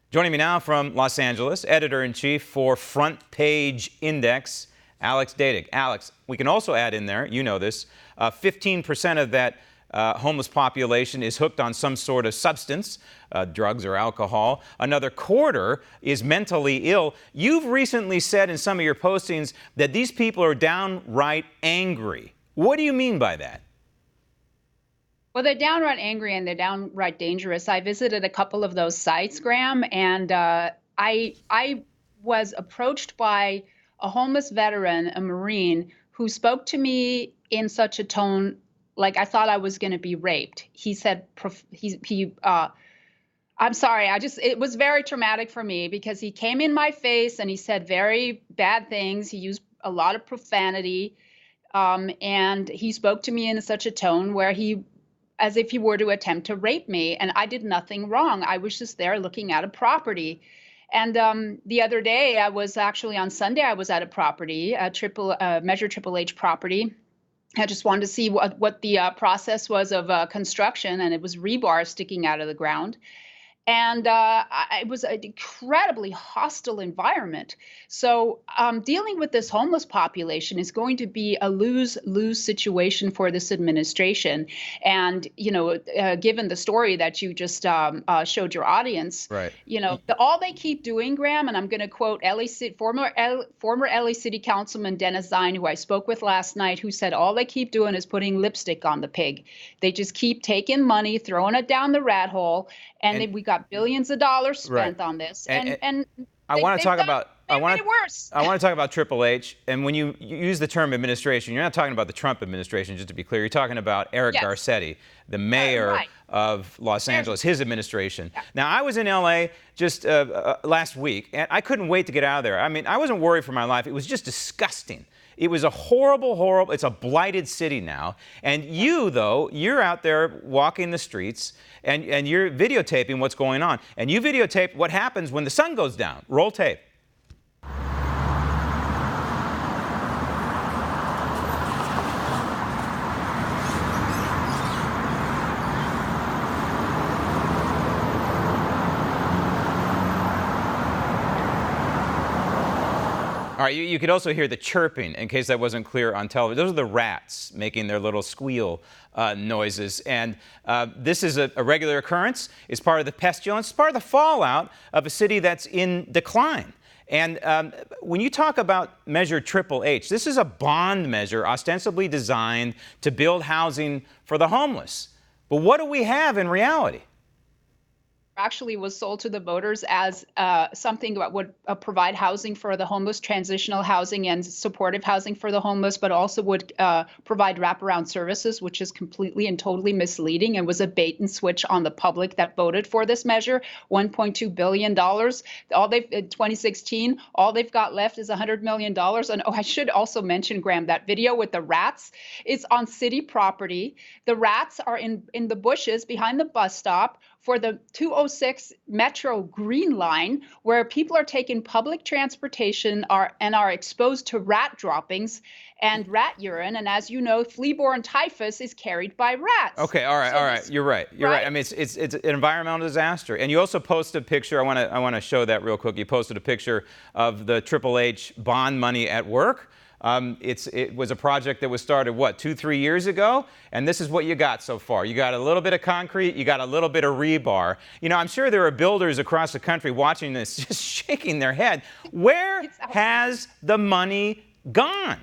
Joining me now from Los Angeles, editor-in-chief for Front Page Index, Alex Datig. Alex, we can also add in there, you know this, 15% of that homeless population is hooked on some sort of substance, drugs or alcohol. Another quarter is mentally ill. You've recently said in some of your postings that these people are downright angry. What do you mean by that? Well, they're downright angry and they're downright dangerous. I visited a couple of those sites, Graham, and I was approached by a homeless veteran, a Marine, who spoke to me in such a tone like I thought I was going to be raped. He said, I'm sorry, it was very traumatic for me because he came in my face and he said very bad things. He used a lot of profanity, and he spoke to me in such a tone where as if he were to attempt to rape me, and I did nothing wrong. I was just there looking at a property. And the other day, on Sunday, I was at a property, Measure Triple H property. I just wanted to see what the process was of construction, and it was rebar sticking out of the ground. And it was an incredibly hostile environment. So dealing with this homeless population is going to be a lose-lose situation for this administration. And, given the story that you just showed your audience, right. All they keep doing, Graham, and I'm going to quote former LA City Councilman Dennis Zine, who I spoke with last night, who said all they keep doing is putting lipstick on the pig. They just keep taking money, throwing it down the rat hole, and we got billions of dollars spent on this, and I want to talk about worse. I want to talk about Triple H. And when you use the term administration, you're not talking about the Trump administration, just to be clear. You're talking about Eric Garcetti, the mayor of Los Angeles, his administration. Yeah. Now, I was in L.A. just last week, and I couldn't wait to get out of there. I mean, I wasn't worried for my life. It was just disgusting. It was a horrible, it's a blighted city now. And you, though, you're out there walking the streets and you're videotaping what's going on. And you videotape what happens when the sun goes down. Roll tape. All right, you could also hear the chirping, in case that wasn't clear on television. Those are the rats making their little squeal noises. And this is a regular occurrence. It's part of the pestilence. It's part of the fallout of a city that's in decline. And when you talk about Measure Triple H, this is a bond measure ostensibly designed to build housing for the homeless. But what do we have in reality? Actually was sold to the voters as something that would provide housing for the homeless, transitional housing and supportive housing for the homeless, but also would provide wraparound services, which is completely and totally misleading and was a bait and switch on the public that voted for this measure. $1.2 billion. In 2016, all they've got left is $100 million. And I should also mention, Graham, that video with the rats is on city property. The rats are in the bushes behind the bus stop for the 206 Metro Green Line, where people are taking public transportation and are exposed to rat droppings and rat urine. And as you know, flea-borne typhus is carried by rats. Okay, all right. You're right. I mean, it's an environmental disaster. And you also posted a picture. I want to show that real quick. You posted a picture of the Triple H bond money at work. It was a project that was started, 2-3 years ago? And this is what you got so far. You got a little bit of concrete, you got a little bit of rebar. I'm sure there are builders across the country watching this just shaking their head. Where has the money gone?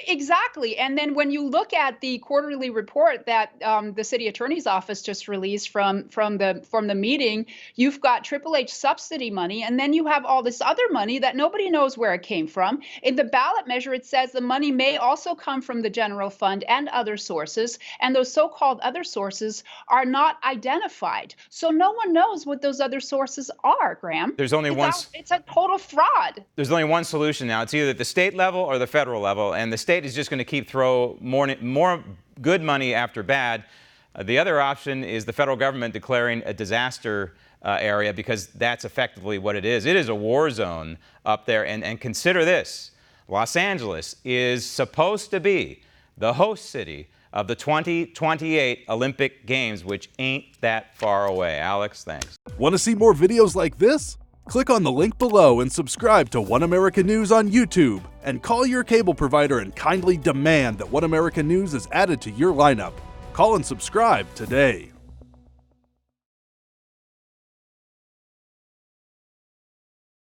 Exactly. And then when you look at the quarterly report that the city attorney's office just released from the meeting, you've got Triple H subsidy money, and then you have all this other money that nobody knows where it came from. In the ballot measure, it says the money may also come from the general fund and other sources, and those so-called other sources are not identified. So no one knows what those other sources are, Graham. There's only one. It's a total fraud. There's only one solution now. It's either at the state level or the federal level, and the state is just going to keep throw more good money after bad. The other option is the federal government declaring a disaster area, because that's effectively what it is. It is a war zone up there. And consider this. Los Angeles is supposed to be the host city of the 2028 Olympic Games, which ain't that far away. Alex, thanks. Want to see more videos like this? Click on the link below and subscribe to One America News on YouTube, and call your cable provider and kindly demand that One America News is added to your lineup. Call and subscribe today.